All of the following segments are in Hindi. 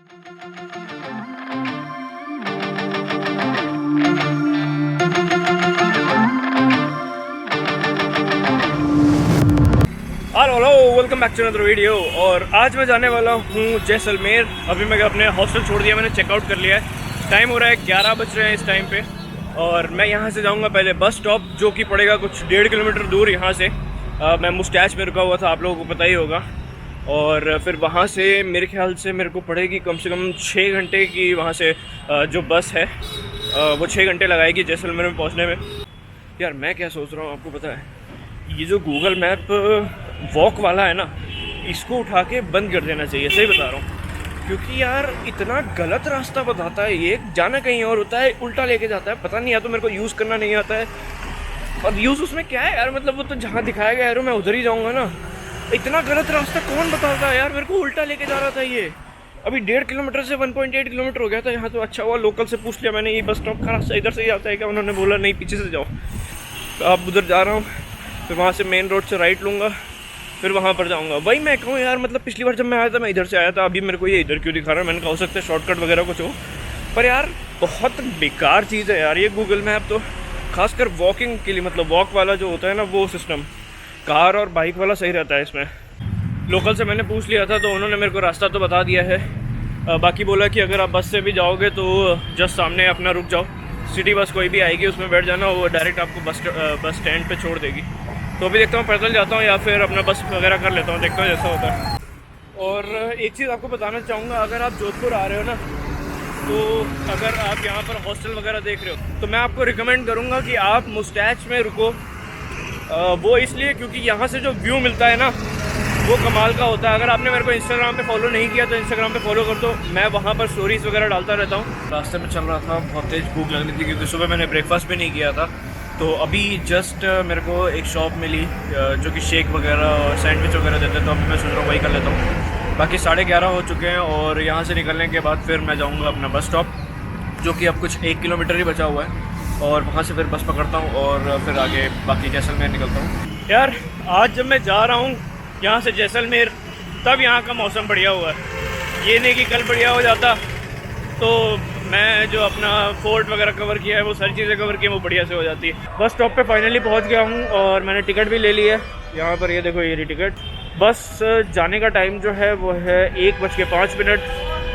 Hello, welcome back to another video. और आज मैं जाने वाला हूँ जैसलमेर। अभी मैं अपने हॉस्टल छोड़ दिया, मैंने चेकआउट कर लिया है। टाइम हो रहा है 11 बज रहे हैं इस टाइम पे। और मैं यहाँ से जाऊँगा पहले बस स्टॉप, जो कि पड़ेगा कुछ 1.5 किलोमीटर दूर यहाँ से। मैं मुस्टैच में रुका हुआ था, आप लोगों को पता ही होगा। और फिर वहाँ से मेरे ख्याल से मेरे को पड़ेगी कम से कम 6 घंटे की, वहाँ से जो बस है वो 6 घंटे लगाएगी जैसलमेर में पहुँचने में। यार मैं क्या सोच रहा हूँ, आपको पता है, ये जो गूगल मैप वॉक वाला है ना, इसको उठा के बंद कर देना चाहिए। सही बता रहा हूँ, क्योंकि यार इतना गलत रास्ता बताता है ये, जाना कहीं और होता है, उल्टा लेके जाता है। पता नहीं, या तो मेरे को यूज़ करना नहीं आता है, और यूज़ उसमें क्या है यार, मतलब वो तो जहाँ दिखाया गया है मैं उधर ही जाऊँगा ना। इतना गलत रास्ता कौन बताता है यार, मेरे को उल्टा लेके जा रहा था ये। अभी 1.5 किलोमीटर से 1.8 किलोमीटर हो गया था यहाँ। तो अच्छा हुआ लोकल से पूछ लिया मैंने, ये बस स्टॉप का रास्ता इधर से ही आता है क्या? उन्होंने बोला नहीं, पीछे से जाओ। तो अब उधर जा रहा हूँ, फिर वहाँ से मेन रोड से राइट लूँगा, फिर वहाँ पर जाऊँगा। वही मैं कहूँ यार, मतलब पिछली बार जब मैं आया था मैं इधर से आया था, अभी मेरे को ये इधर क्यों दिखा रहा है? मैंने कहा हो सकता है शॉर्टकट वगैरह कुछ हो, पर यार बहुत बेकार चीज़ है यार ये गूगल मैप तो। खासकर वॉकिंग के लिए, मतलब वॉक वाला जो होता है ना वो सिस्टम, कार और बाइक वाला सही रहता है इसमें। लोकल से मैंने पूछ लिया था तो उन्होंने मेरे को रास्ता तो बता दिया है। बाकी बोला कि अगर आप बस से भी जाओगे तो जस्ट सामने अपना रुक जाओ, सिटी बस कोई भी आएगी उसमें बैठ जाना, वो डायरेक्ट आपको बस स्टैंड पे छोड़ देगी। तो अभी देखता हूँ पैदल जाता हूँ या फिर अपना बस वगैरह कर लेता हूँ, देखता हूँ जैसा होता है। और एक चीज़ आपको बताना चाहूँगा, अगर आप जोधपुर आ रहे हो ना, तो अगर आप यहाँ पर हॉस्टल वगैरह देख रहे हो तो मैं आपको रिकमेंड करूँगा कि आप मुस्टैच में रुको। वो इसलिए क्योंकि यहाँ से जो व्यू मिलता है ना वो कमाल का होता है। अगर आपने मेरे को इंस्टाग्राम पे फॉलो नहीं किया तो इंस्टाग्राम पे फॉलो कर दो, मैं वहाँ पर स्टोरीज़ वगैरह डालता रहता हूँ। रास्ते में चल रहा था, बहुत तेज़ भूख लग रही थी क्योंकि सुबह मैंने ब्रेकफास्ट भी नहीं किया था। तो अभी जस्ट मेरे को एक शॉप मिली जो कि शेक वगैरह और सैंडविच वगैरह देते, तो अभी मैं सोच रहा हूँ वही कर लेता हूँ। बाकी 11:30 हो चुके हैं और यहाँ से निकलने के बाद फिर मैं जाऊँगा अपना बस स्टॉप, जो कि अब कुछ 1 किलोमीटर ही बचा हुआ है। और वहाँ से फिर बस पकड़ता हूँ और फिर आगे बाकी जैसलमेर निकलता हूँ। यार आज जब मैं जा रहा हूँ यहाँ से जैसलमेर, तब यहाँ का मौसम बढ़िया हुआ है। ये नहीं कि कल बढ़िया हो जाता तो मैं जो अपना फोर्ट वगैरह कवर किया है, वो सारी चीज़ें कवर की हैं, वो बढ़िया से हो जाती है। बस स्टॉप पे फाइनली पहुँच गया हूँ और मैंने टिकट भी ले ली है यहाँ पर। ये देखो, ये रही टिकट। बस जाने का टाइम जो है वो है 1:05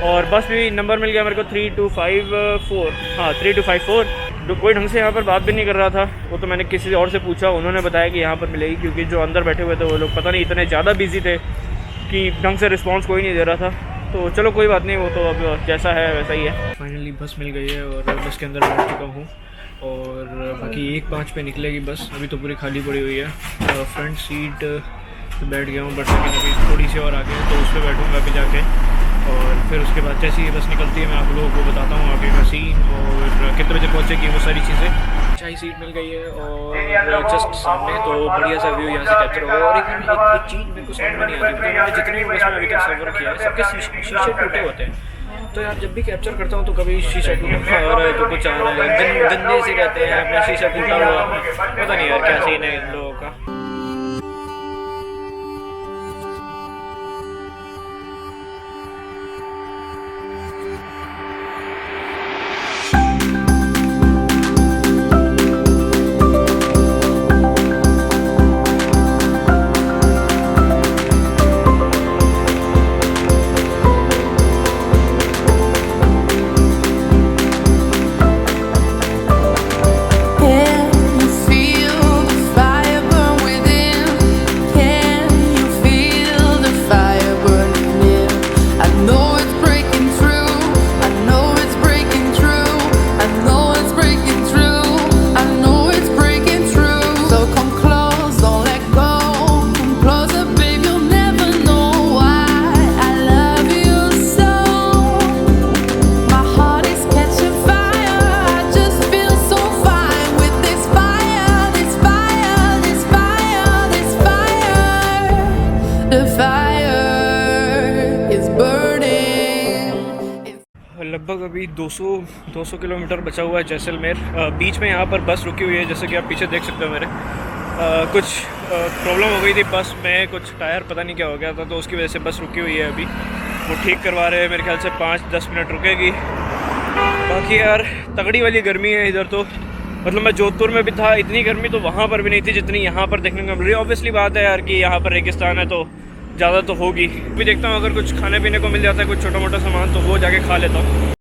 और बस भी नंबर मिल गया मेरे को 3254। हाँ, 3254। तो कोई ढंग से यहाँ पर बात भी नहीं कर रहा था, वो तो मैंने किसी और से पूछा, उन्होंने बताया कि यहाँ पर मिलेगी, क्योंकि जो अंदर बैठे हुए थे वो लोग पता नहीं इतने ज़्यादा बिजी थे कि ढंग से रिस्पांस कोई नहीं दे रहा था। तो चलो कोई बात नहीं, वो तो अब जैसा है वैसा ही है। फाइनली बस मिल गई है और बस के अंदर बैठ चुका हूँ और बाकी 1:05 पे निकलेगी बस। अभी तो पूरी खाली पड़ी हुई है। फ्रंट सीट पे बैठ गया हूँ, बट लेकिन अभी थोड़ी सी और आगे तो उस पर बैठूँगा अभी जाके। और फिर उसके बाद जैसे ही बस निकलती है मैं आप लोगों को बताता हूँ आगे का सीन और कितने बजे पहुँचेगी, वो सारी चीज़ें। अच्छा ही सीट मिल गई है और जस्ट सामने, तो बढ़िया सा व्यू यहाँ से कैप्चर होगा। और एक चीज़ मेरे को समझ में नहीं आती, मैंने जितने भी बस में अभी तक सफ़र किया है सबके शीशे टूटे होते हैं। तो यार जब भी कैप्चर करता हूँ तो कभी शीशा टूटा आ रहा है तो कुछ आ रहा है, गंदे से रहते हैं, अपना शीशा टूटा हुआ, पता नहीं यार क्या सीन है इन लोगों का। लगभग अभी 200 किलोमीटर बचा हुआ है जैसलमेर। बीच में यहाँ पर बस रुकी हुई है, जैसे कि आप पीछे देख सकते हो मेरे। कुछ प्रॉब्लम हो गई थी बस में, कुछ टायर पता नहीं क्या हो गया था, तो उसकी वजह से बस रुकी हुई है अभी। वो ठीक करवा रहे हैं, मेरे ख्याल से 5-10 मिनट रुकेगी। बाकी यार तगड़ी वाली गर्मी है इधर तो, मतलब मैं जोधपुर में भी था, इतनी गर्मी तो वहाँ पर भी नहीं थी जितनी यहाँ पर देखने को मिल रही है। ऑब्वियसली बात है यार कि यहाँ पर रेगिस्तान है तो ज़्यादा तो होगी। भी देखता हूँ अगर कुछ खाने पीने को मिल जाता है, कुछ छोटा मोटा सामान, तो वो जाके खा लेता हूँ।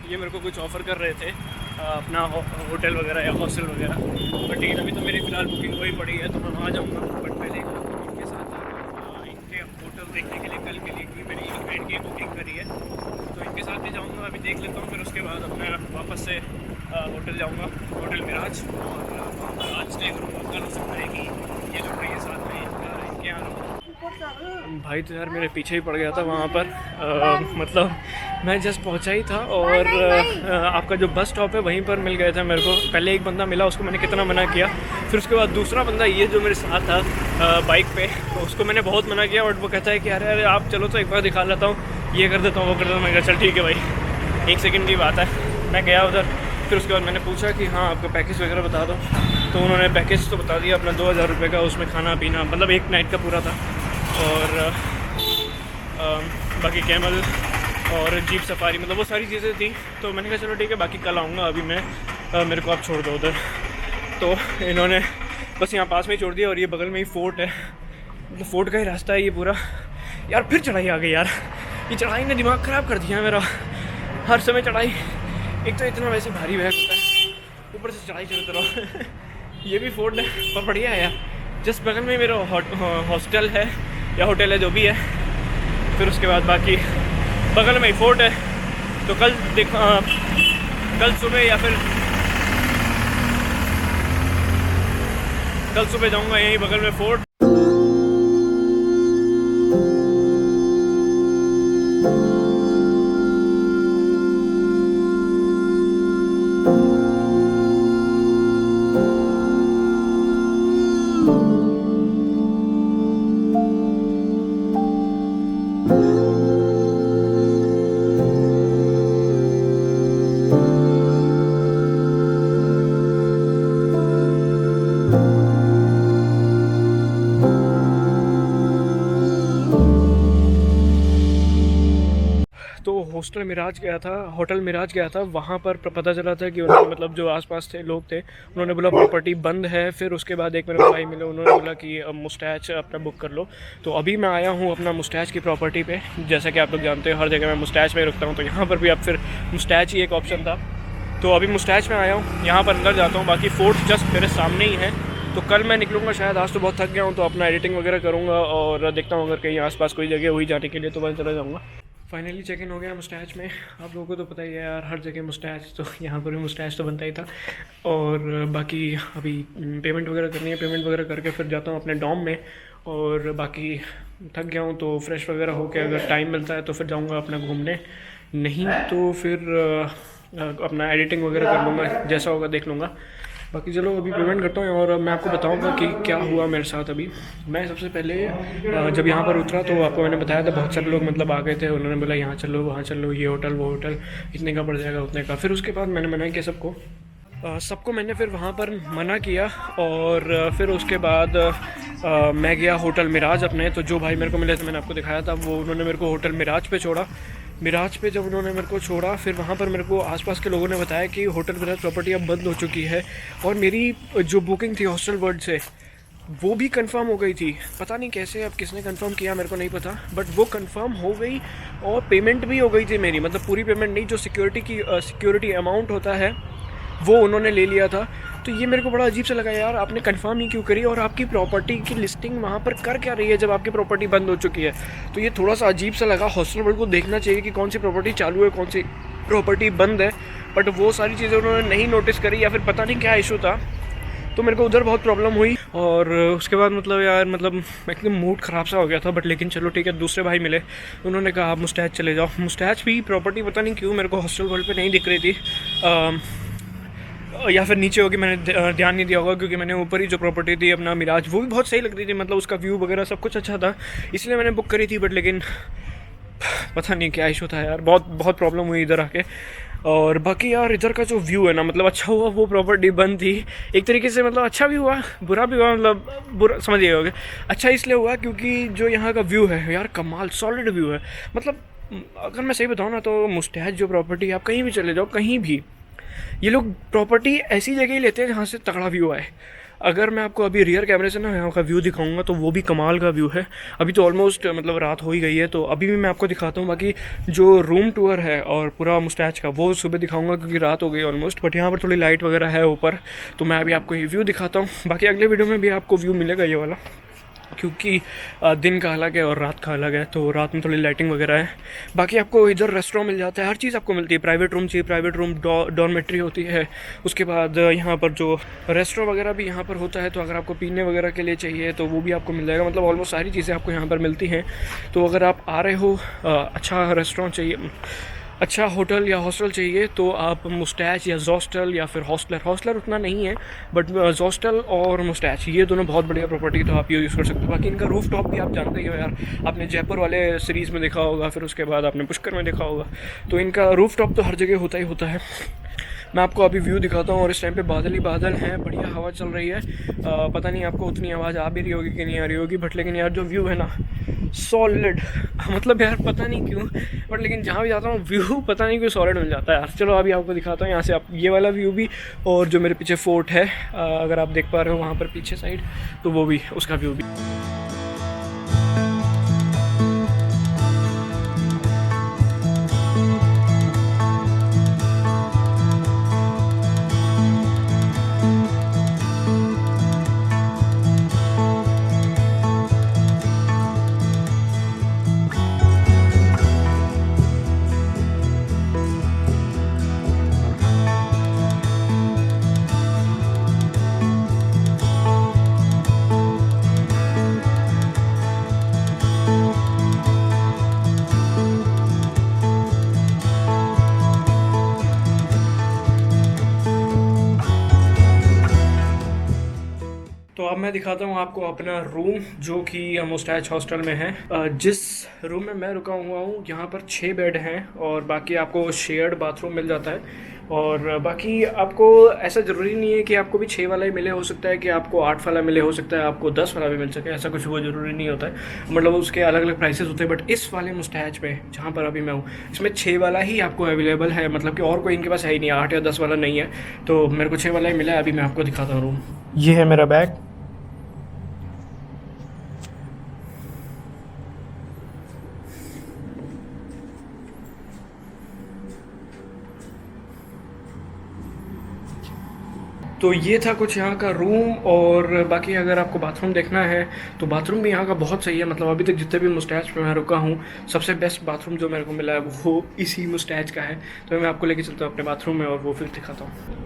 ये मेरे को कुछ ऑफ़र कर रहे थे अपना होटल वगैरह या हॉस्टल वगैरह, बट ठीक है अभी तो मेरी फ़िलहाल बुकिंग वही पड़ी है तो मैं वहाँ जाऊँगा। बट पहले इनके साथ इनके होटल देखने के लिए कल के लिए कि मेरी एक फ्रेंड की बुकिंग करी है तो इनके साथ ही जाऊँगा। अभी देख लेता हूँ, फिर उसके बाद अपने वापस से होटल जाऊँगा, होटल मिराज, और आज स्टे करूँगा। कल हो सकता है कि ये लोग रहिए साथ में इनके यहाँ। भाई तो यार मेरे पीछे ही पड़ गया था वहाँ पर, मतलब मैं जस्ट पहुँचा ही था और आपका जो बस स्टॉप है वहीं पर मिल गए थे मेरे को। पहले एक बंदा मिला, उसको मैंने कितना मना किया, फिर उसके बाद दूसरा बंदा ये जो मेरे साथ था बाइक पे, तो उसको मैंने बहुत मना किया। बट वो कहता है कि अरे अरे आप चलो तो एक बार दिखा लेता हूँ, ये कर देता हूँ वो कर देता हूँ। मैं कहा चल ठीक है भाई, 1 सेकंड की बात है। मैं गया उधर, फिर उसके बाद मैंने पूछा कि हाँ आपका पैकेज वगैरह बता दो, तो उन्होंने पैकेज तो बता दिया अपना 2000 रुपये का, उसमें खाना पीना मतलब एक नाइट का पूरा था, और बाकी कैमल और जीप सफारी मतलब वो सारी चीज़ें थी। तो मैंने कहा चलो ठीक है, बाकी कल आऊँगा, अभी मैं मेरे को आप छोड़ दो उधर। तो इन्होंने बस यहाँ पास में ही छोड़ दिया, और ये बगल में ही फोर्ट है, मतलब फोर्ट का ही रास्ता है ये पूरा। यार फिर चढ़ाई आ गई यार, ये चढ़ाई ने दिमाग ख़राब कर दिया मेरा, हर समय चढ़ाई। एक तो इतना वैसे भारी बैग होता है, ऊपर से चढ़ाई चलते रहो। ये भी फोर्ट है और बढ़िया है यार, जस्ट बगल में मेरा हॉस्टल है या होटल है जो भी है, फिर उसके बाद बाकी बगल में ही फोर्ट है। तो कल कल सुबह या फिर कल सुबह जाऊंगा यहीं बगल में फोर्ट। हॉस्टल मिराज गया था, होटल मिराज गया था, वहाँ पर पता चला था कि उन्होंने मतलब जो आसपास थे लोग थे, उन्होंने बोला प्रॉपर्टी बंद है। फिर उसके बाद एक मेरे भाई मिले, उन्होंने बोला कि मुस्टैच अपना बुक कर लो। तो अभी मैं आया हूँ अपना मुस्टैच की प्रॉपर्टी पे। जैसा कि आप लोग जानते हो हर जगह मैं मुस्टैच में रुकता हूँ, तो यहाँ पर भी अब फिर मुस्टैच ही एक ऑप्शन था, तो अभी मुस्टैच में आया हूँ। यहाँ पर अंदर जाता हूँ, बाकी फोर्ट जस्ट मेरे सामने ही है। तो कल मैं निकलूँगा शायद, आज तो बहुत थक गया हूँ, तो अपना एडिटिंग वगैरह करूँगा और देखता हूँ अगर कहीं आसपास कोई जगह हुई जाने के लिए तो वहीं चला जाऊँगा। फाइनली चेक इन हो गया मुस्टैच में। आप लोगों को तो पता ही है यार, हर जगह मुस्टैच, तो यहाँ पर भी मुस्टैच तो बनता ही था। और बाकी अभी पेमेंट वगैरह करनी है, पेमेंट वगैरह करके फिर जाता हूँ अपने डॉम में। और बाकी थक गया हूँ तो फ्रेश वगैरह होकर अगर टाइम मिलता है तो फिर जाऊँगा अपना घूमने, नहीं तो फिर अपना एडिटिंग वगैरह कर लूँगा, जैसा होगा देख लूँगा। बाकी चलो अभी पेमेंट करता हूँ और मैं आपको बताऊँगा कि क्या हुआ मेरे साथ। अभी मैं सबसे पहले जब यहाँ पर उतरा तो आपको मैंने बताया था बहुत सारे लोग मतलब आ गए थे, उन्होंने बोला यहाँ चलो वहाँ चलो, ये होटल वो होटल, इतने का पड़ जाएगा उतने का। फिर उसके बाद मैंने मना किया सबको मैंने फिर वहाँ पर मना किया। और फिर उसके बाद मैं गया होटल मिराज अपने। तो जो भाई मेरे को मिले थे मैंने आपको दिखाया था, वो उन्होंने मेरे को होटल मिराज पे छोड़ा। मिराज पे जब उन्होंने मेरे को छोड़ा, फिर वहाँ पर मेरे को आसपास के लोगों ने बताया कि होटल मिराज प्रॉपर्टी अब बंद हो चुकी है। और मेरी जो बुकिंग थी हॉस्टल वर्ल्ड से, वो भी कंफर्म हो गई थी। पता नहीं कैसे, अब किसने कंफर्म किया मेरे को नहीं पता, बट वो कंफर्म हो गई और पेमेंट भी हो गई थी मेरी। मतलब पूरी पेमेंट नहीं, जो सिक्योरिटी अमाउंट होता है वो उन्होंने ले लिया था। तो ये मेरे को बड़ा अजीब सा लगा यार, आपने कंफर्म ही क्यों करी और आपकी प्रॉपर्टी की लिस्टिंग वहाँ पर कर क्या रही है जब आपकी प्रॉपर्टी बंद हो चुकी है। तो ये थोड़ा सा अजीब सा लगा। हॉस्टल बोर्ड को देखना चाहिए कि कौन सी प्रॉपर्टी चालू है, कौन सी प्रॉपर्टी बंद है, बट वो सारी चीज़ें उन्होंने नहीं नोटिस करी या फिर पता नहीं क्या इशू था। तो मेरे को उधर बहुत प्रॉब्लम हुई और उसके बाद मतलब यार मतलब एकदम मूड ख़राब सा हो गया था। बट लेकिन चलो ठीक है, दूसरे भाई मिले, उन्होंने कहा आप मुस्टैच चले जाओ। मुस्टैच भी प्रॉपर्टी पता नहीं क्यों मेरे को हॉस्टल वर्ल्ड पे नहीं दिख रही थी, या फिर नीचे होगी, मैंने ध्यान नहीं दिया होगा क्योंकि मैंने ऊपर ही जो प्रॉपर्टी थी अपना मिराज, वो भी बहुत सही लग रही थी, मतलब उसका व्यू वगैरह सब कुछ अच्छा था, इसलिए मैंने बुक करी थी। बट लेकिन पता नहीं क्या इशू था यार, बहुत बहुत प्रॉब्लम हुई इधर आके। और बाकी यार इधर का जो व्यू है ना, मतलब अच्छा हुआ वो प्रॉपर्टी बंद थी एक तरीके से, मतलब अच्छा भी हुआ बुरा भी हुआ, मतलब बुरा समझिए होगे। अच्छा इसलिए हुआ क्योंकि जो यहाँ का व्यू है यार कमाल सॉलिड व्यू है। मतलब अगर मैं सही बताऊँ ना तो मुस्टैच जो प्रॉपर्टी, आप कहीं भी चले जाओ, कहीं भी ये लोग प्रॉपर्टी ऐसी जगह ही लेते हैं जहाँ से तगड़ा व्यू आए। अगर मैं आपको अभी रियर कैमरे से ना यहाँ का व्यू दिखाऊंगा तो वो भी कमाल का व्यू है। अभी तो ऑलमोस्ट मतलब रात हो ही गई है, तो अभी भी मैं आपको दिखाता हूँ। बाकी जो रूम टूर है और पूरा मुस्टैच का वो सुबह दिखाऊंगा क्योंकि रात हो गई ऑलमोस्ट। बट यहाँ पर थोड़ी लाइट वगैरह है ऊपर, तो मैं अभी आपको ये व्यू दिखाता हूँ। बाकी अगले वीडियो में भी आपको व्यू मिलेगा ये वाला, क्योंकि दिन का अलग है और रात का अलग है, तो रात में थोड़ी लाइटिंग वगैरह है। बाकी आपको इधर रेस्टोरेंट मिल जाता है, हर चीज़ आपको मिलती है। प्राइवेट रूम चाहिए, प्राइवेट रूम, डॉर्मेट्री होती है। उसके बाद यहाँ पर जो रेस्टोरेंट वगैरह भी यहाँ पर होता है, तो अगर आपको पीने वगैरह के लिए चाहिए तो वो भी आपको मिल जाएगा। मतलब ऑलमोस्ट सारी चीज़ें आपको यहाँ पर मिलती हैं। तो अगर आप आ रहे हो, अच्छा रेस्टोरेंट चाहिए, अच्छा होटल या हॉस्टल चाहिए, तो आप मुस्टैच या जोस्टल या फिर हॉस्टलर उतना नहीं है, बट जोस्टल और मुस्टैच ये दोनों बहुत बढ़िया प्रॉपर्टी, तो आप ये यूज़ कर सकते हो। बाकी इनका रूफ टॉप भी आप जानते ही हो यार, आपने जयपुर वाले सीरीज़ में देखा होगा, फिर उसके बाद आपने पुष्कर में देखा होगा, तो इनका रूफ टॉप तो हर जगह होता ही होता है। मैं आपको अभी व्यू दिखाता हूँ और इस टाइम पे बादल ही बादल हैं, बढ़िया हवा चल रही है। पता नहीं आपको उतनी आवाज़ आ भी रही होगी कि नहीं आ रही होगी, बट लेकिन यार जो व्यू है ना सॉलिड, मतलब यार पता नहीं क्यों, बट लेकिन जहाँ भी जाता हूँ व्यू पता नहीं क्यों सॉलिड मिल जाता है यार। चलो अभी आपको दिखाता हूँ यहाँ से आप ये वाला व्यू भी, और जो मेरे पीछे फोर्ट है अगर आप देख पा रहे हो वहाँ पर पीछे साइड, तो वो भी, उसका व्यू भी। तो अब मैं दिखाता हूँ आपको अपना रूम जो कि मुस्टैच हॉस्टल में है। जिस रूम में मैं रुका हुआ हूँ यहाँ पर 6 बेड हैं और बाकी आपको शेयर्ड बाथरूम मिल जाता है। और बाकी आपको ऐसा ज़रूरी नहीं है कि आपको भी 6 वाला ही मिले, हो सकता है कि आपको 8 वाला मिले, हो सकता है आपको 10 वाला भी मिल सके, ऐसा कुछ वो ज़रूरी नहीं होता है। मतलब उसके अलग अलग प्राइसेस होते हैं। बट इस वाले मुस्टैच में जहाँ पर अभी मैं हूँ, इसमें 6 वाला ही आपको अवेलेबल है, मतलब कि और कोई इनके पास है ही नहीं, 8 या 10 वाला नहीं है। तो मेरे को 6 वाला ही मिला है। अभी मैं आपको दिखाता हूँ रूम। ये है मेरा बैग। तो ये था कुछ यहाँ का रूम। और बाकी अगर आपको बाथरूम देखना है तो बाथरूम भी यहाँ का बहुत सही है। मतलब अभी तक जितने भी मुस्टैच पे मैं रुका हूँ, सबसे बेस्ट बाथरूम जो मेरे को मिला है वो इसी मुस्टैच का है। तो मैं आपको लेके चलता हूँ अपने बाथरूम में और वो फिर दिखाता हूँ।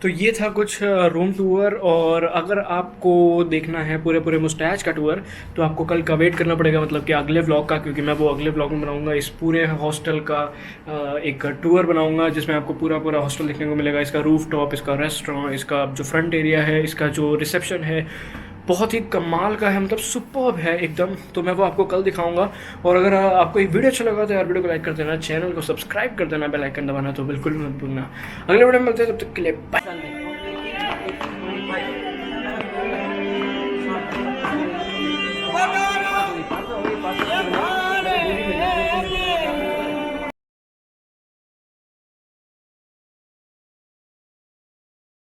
तो ये था कुछ रूम टूर। और अगर आपको देखना है पूरे पूरे मुस्टैच का टूर तो आपको कल का वेट करना पड़ेगा, मतलब कि अगले व्लॉग का, क्योंकि मैं वो अगले व्लॉग में बनाऊंगा। इस पूरे हॉस्टल का एक टूर बनाऊंगा जिसमें आपको पूरा पूरा हॉस्टल देखने को मिलेगा, इसका रूफ टॉप, इसका रेस्टोरेंट, इसका जो फ्रंट एरिया है, इसका जो रिसेप्शन है, बहुत ही कमाल का है, मतलब सुपर्ब है एकदम। तो मैं वो आपको कल दिखाऊंगा। और अगर आपको ये वीडियो अच्छा लगा तो यार वीडियो को लाइक कर देना, चैनल को सब्सक्राइब कर देना, बेल आइकन दबाना तो बिल्कुल मत भूलना। अगले वीडियो में मिलते हैं, तब तक के लिए बाय।